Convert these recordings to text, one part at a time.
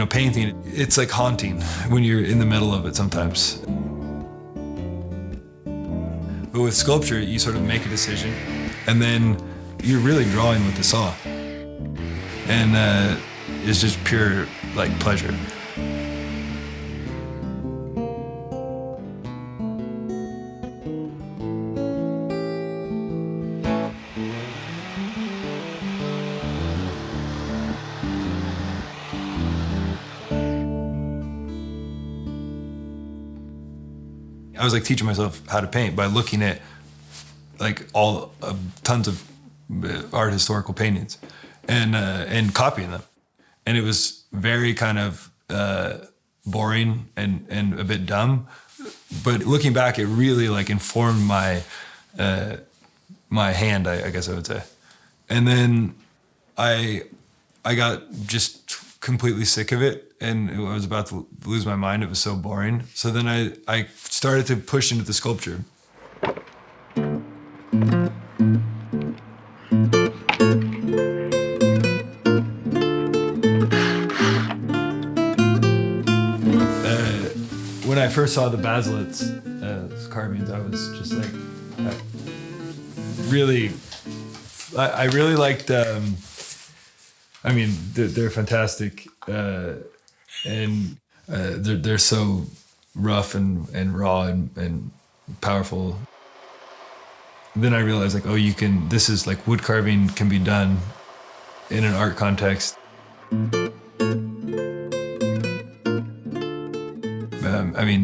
painting, it's like haunting when you're in the middle of it sometimes. But with sculpture, you sort of make a decision, and then you're really drawing with the saw. And it's just pure, pleasure. I was teaching myself how to paint by looking at tons of art historical paintings and copying them. And it was very kind of boring and a bit dumb. But looking back, it really informed my hand, I guess I would say. And then I got just completely sick of it, and I was about to lose my mind. It was so boring. So then I started to push into the sculpture. When I first saw the Baselitz carvings, I was just I really liked. They're fantastic, and they're so rough and raw and powerful. Then I realized this is wood carving can be done in an art context.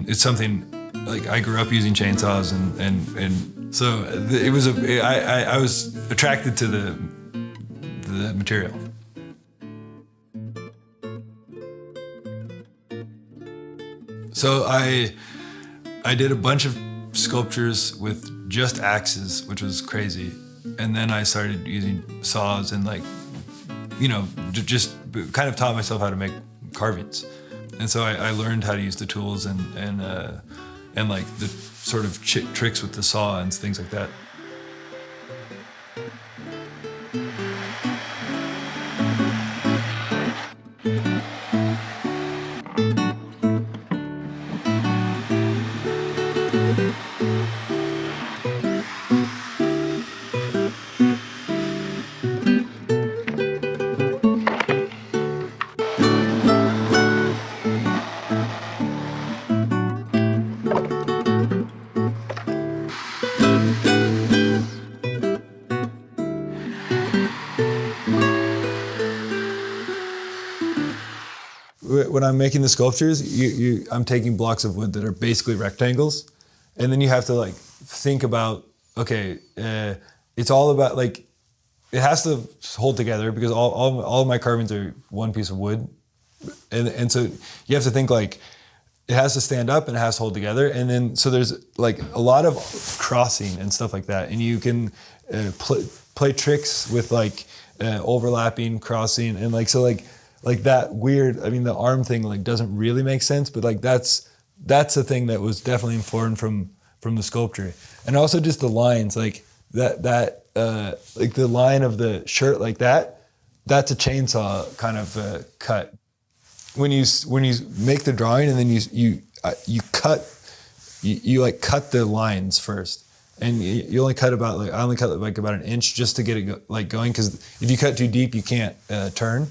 It's something I grew up using chainsaws and so it was I was attracted to the material. So I did a bunch of sculptures with just axes, which was crazy. And then I started using saws and just kind of taught myself how to make carvings. And so I learned how to use the tools and the sort of tricks with the saw and things like that. When I'm making the sculptures, I'm taking blocks of wood that are basically rectangles, and then you have to think about, it's all about it has to hold together because all of my carvings are one piece of wood, and so you have to think it has to stand up and it has to hold together, and then so there's a lot of crossing and stuff like that, and you can play tricks with overlapping, crossing, and that weird, the arm thing doesn't really make sense, but that's a thing that was definitely informed from the sculpture. And also just the lines, the line of the shirt that's a chainsaw kind of cut. When you make the drawing and then you cut the lines first. And you only cut about I only cut about an inch just to get it going, because if you cut too deep you can't turn.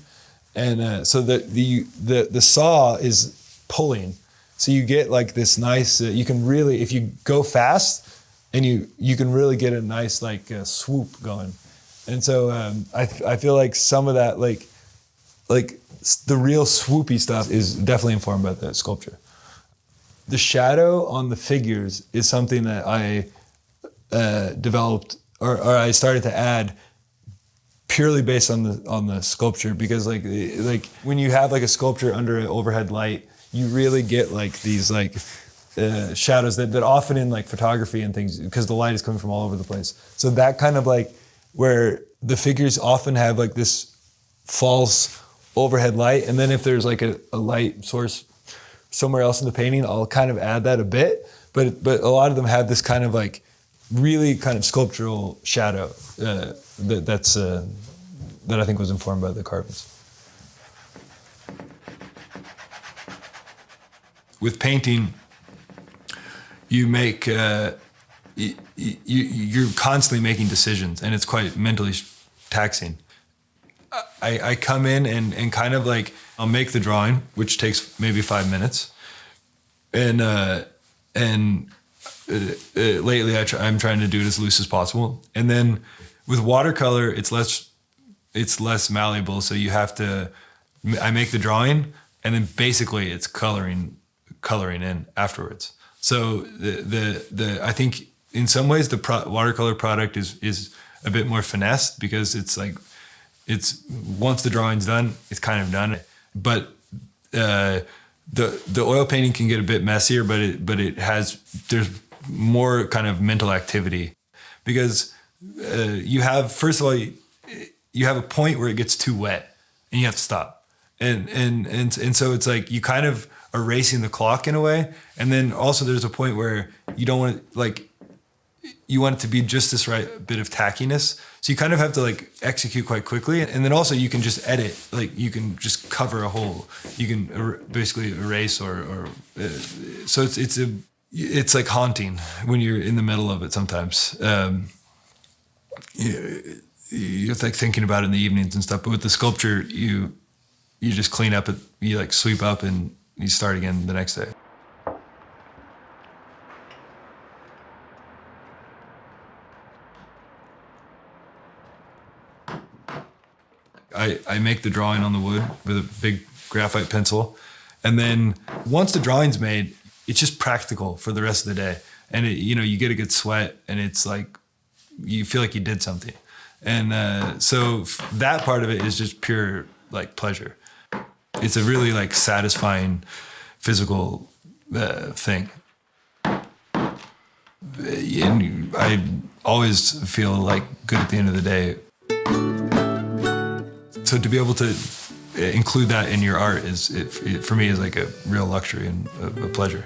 And so the saw is pulling, so you get this nice. You can really, if you go fast, and you can really get a nice swoop going. And so I feel some of that the real swoopy stuff is definitely informed by the sculpture. The shadow on the figures is something that I developed or I started to add purely based on the sculpture, because when you have a sculpture under an overhead light, you really get these shadows that often in photography and things, because the light is coming from all over the place. So that kind of where the figures often have this false overhead light, and then if there's a light source somewhere else in the painting, I'll kind of add that a bit, but a lot of them have this kind of really kind of sculptural shadow that I think was informed by the carvings. with painting, you make you're constantly making decisions, and it's quite mentally taxing. I come in and kind of like, I'll make the drawing, which takes maybe 5 minutes, and lately I'm trying to do it as loose as possible. And then with watercolor, it's less malleable, so you have to. I make the drawing, and then basically it's coloring in afterwards. So the I think in some ways the watercolor product is a bit more finessed, because it's like, it's once the drawing's done, it's kind of done. But the oil painting can get a bit messier, but there's more kind of mental activity, because you have, first of all, you have a point where it gets too wet and you have to stop, and so it's like you kind of are racing the clock in a way. And then also there's a point where you don't want to, like, you want it to be just this right bit of tackiness. So you kind of have to like execute quite quickly. And then also you can just edit, like you can just cover a hole. You can basically erase so it's like haunting when you're in the middle of it sometimes. You're like thinking about it in the evenings and stuff. But with the sculpture, you just clean up it, you like sweep up and you start again the next day. I make the drawing on the wood with a big graphite pencil. And then once the drawing's made, it's just practical for the rest of the day. And you get a good sweat, and it's like, you feel like you did something. And so that part of it is just pure like pleasure. It's a really like satisfying physical thing. And I always feel like good at the end of the day. So to be able to include that in your art for me is like a real luxury and a pleasure.